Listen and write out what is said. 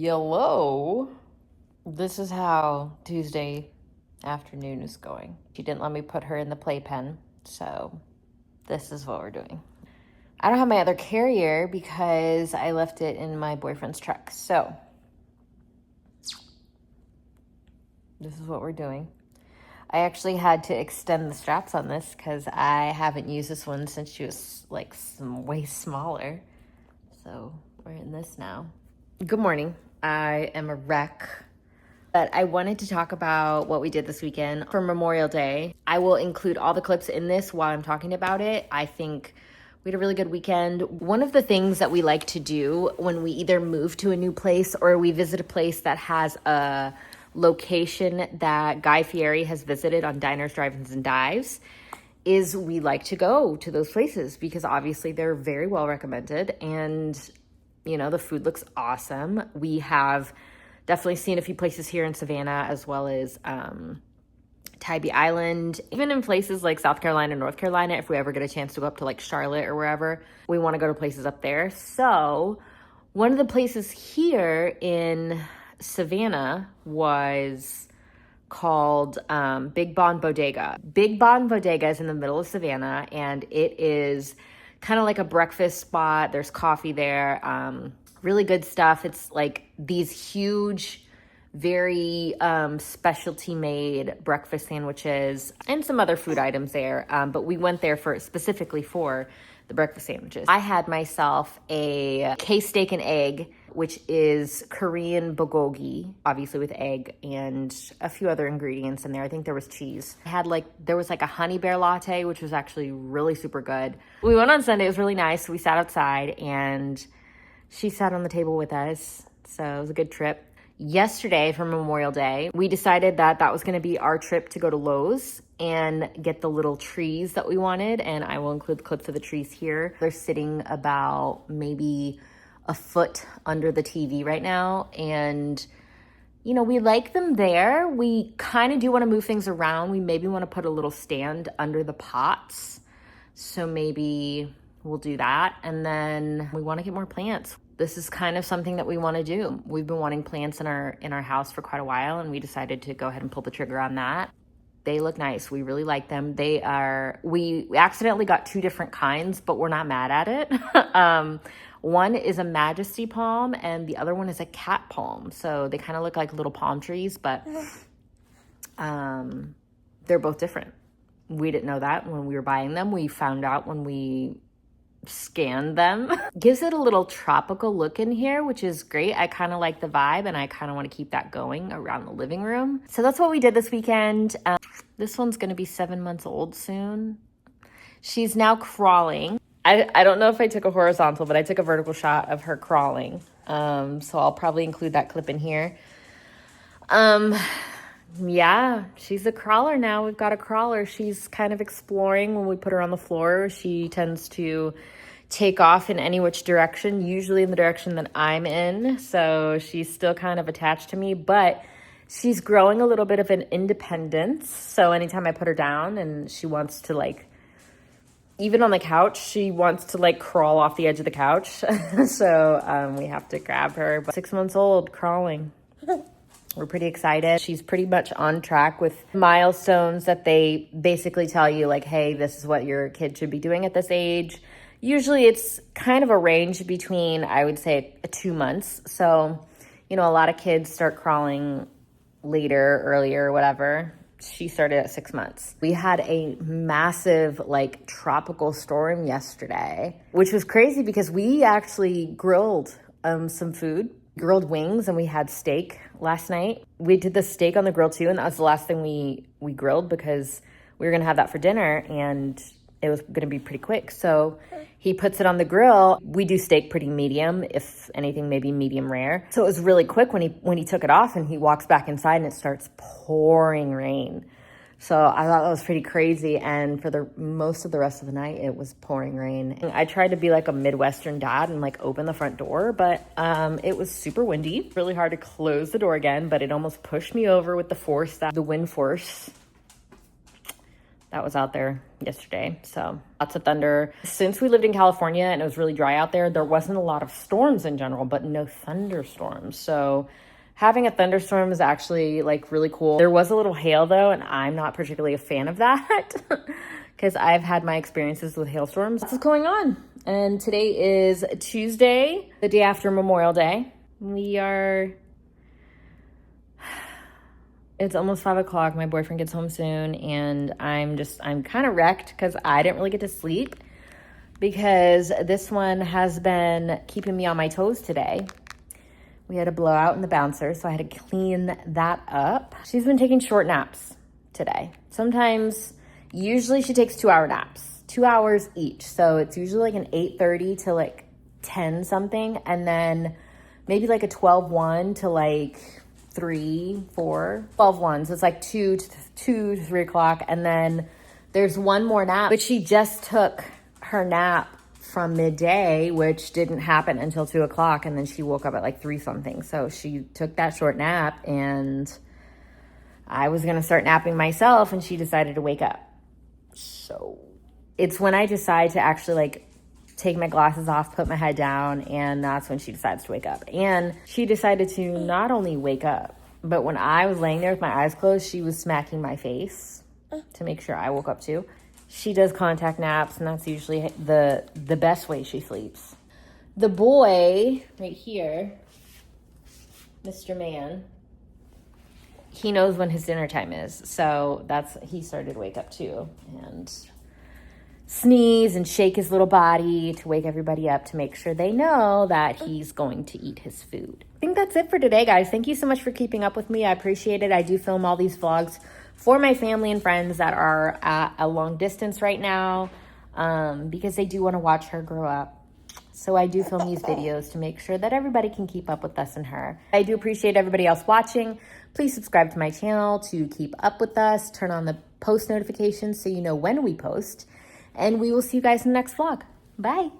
Yellow. This is how Tuesday afternoon is going. She didn't let me put her in the playpen, so this is what we're doing. I don't have my other carrier because I left it in my boyfriend's truck. So this is what we're doing. I actually had to extend the straps on this because I haven't used this one since she was like way smaller. So we're in this now. Good morning. I am a wreck, but I wanted to talk about what we did this weekend for Memorial Day. I will include all the clips in this while I'm talking about it. I think we had a really good weekend. One of the things that we like to do when we either move to a new place or we visit a place that has a location that Guy Fieri has visited on Diners, Drive-Ins, and Dives is we like to go to those places because obviously they're very well recommended and, you know, the food looks awesome. We have definitely seen a few places here in Savannah as well as Tybee Island. Even in places like South Carolina, North Carolina, if we ever get a chance to go up to like Charlotte or wherever, we want to go to places up there. So one of the places here in Savannah was called Big Bon Bodega. Big Bon Bodega is in the middle of Savannah, and it is kind of like a breakfast spot. There's coffee there, really good stuff. It's like these huge, very specialty made breakfast sandwiches and some other food items there. But we went there specifically for the breakfast sandwiches. I had myself a K-steak and egg, which is Korean bulgogi, obviously with egg and a few other ingredients in there. I think there was cheese. There was a Honey Bear Latte, which was actually really super good. We went on Sunday. It was really nice. We sat outside and she sat on the table with us. So it was a good trip. Yesterday for Memorial Day, we decided that was going to be our trip to go to Lowe's and get the little trees that we wanted. And I will include the clips of the trees here. They're sitting about maybe a foot under the TV right now. And, you know, we like them there. We kind of do want to move things around. We maybe want to put a little stand under the pots. So maybe we'll do that. And then we want to get more plants. This is kind of something that we want to do. We've been wanting plants in our house for quite a while, and we decided to go ahead and pull the trigger on that. They look nice. We really like them. We accidentally got two different kinds, but we're not mad at it. One is a majesty palm and the other one is a cat palm. So they kind of look like little palm trees, but they're both different. We didn't know that when we were buying them. We found out when we scanned them. Gives it a little tropical look in here, which is great. I kind of like the vibe and I kind of want to keep that going around the living room. So that's what we did this weekend. This one's going to be 7 months old soon. She's now crawling. I don't know if I took a horizontal, but I took a vertical shot of her crawling. So I'll probably include that clip in here. Yeah, she's a crawler now. We've got a crawler. She's kind of exploring when we put her on the floor. She tends to take off in any which direction, usually in the direction that I'm in. So she's still kind of attached to me, but she's growing a little bit of an independence. So anytime I put her down and she wants to even on the couch, she wants to crawl off the edge of the couch. So we have to grab her. But 6 months old, crawling. We're pretty excited. She's pretty much on track with milestones that they basically tell you, hey, this is what your kid should be doing at this age. Usually it's kind of a range between, I would say, 2 months. So, you know, a lot of kids start crawling later, earlier, whatever. She started at 6 months. We had a massive, tropical storm yesterday, which was crazy because we actually grilled some food. Grilled wings, and we had steak last night. We did the steak on the grill too, and that was the last thing we grilled because we were gonna have that for dinner and it was gonna be pretty quick. So he puts it on the grill. We do steak pretty medium, if anything, maybe medium rare. So it was really quick when he took it off and he walks back inside and it starts pouring rain. So I thought that was pretty crazy. And for most of the rest of the night, it was pouring rain. I tried to be like a Midwestern dad and open the front door, but it was super windy. Really hard to close the door again, but it almost pushed me over with the wind force that was out there yesterday. So lots of thunder. Since we lived in California and it was really dry out there, there wasn't a lot of storms in general, but no thunderstorms. So having a thunderstorm is actually like really cool. There was a little hail though, and I'm not particularly a fan of that because I've had my experiences with hailstorms. What's going on? And today is Tuesday, the day after Memorial Day. It's almost 5 o'clock. My boyfriend gets home soon, and I'm kind of wrecked because I didn't really get to sleep because this one has been keeping me on my toes today. We had a blowout in the bouncer, so I had to clean that up. She's been taking short naps today. Usually she takes 2-hour naps, 2 hours each. So it's usually like an 8:30 to like 10 something, and then maybe like a 12:01 to like 3, 4, 12:01. So it's like 2 to 3 o'clock. And then there's one more nap, but she just took her nap from midday, which didn't happen until 2 o'clock. And then she woke up at like 3 something. So she took that short nap, and I was going to start napping myself, and she decided to wake up. So it's when I decide to actually like take my glasses off, put my head down, and that's when she decides to wake up. And she decided to not only wake up, but when I was laying there with my eyes closed, she was smacking my face to make sure I woke up too. She does contact naps, and that's usually the best way she sleeps. The boy right here, Mr. Man, he knows when his dinner time is. So he started to wake up too and sneeze and shake his little body to wake everybody up to make sure they know that he's going to eat his food. I think that's it for today, guys. Thank you so much for keeping up with me. I appreciate it. I do film all these vlogs for my family and friends that are at a long distance right now because they do want to watch her grow up. So I do film these videos to make sure that everybody can keep up with us and her. I do appreciate everybody else watching. Please subscribe to my channel to keep up with us. Turn on the post notifications so you know when we post. And we will see you guys in the next vlog. Bye.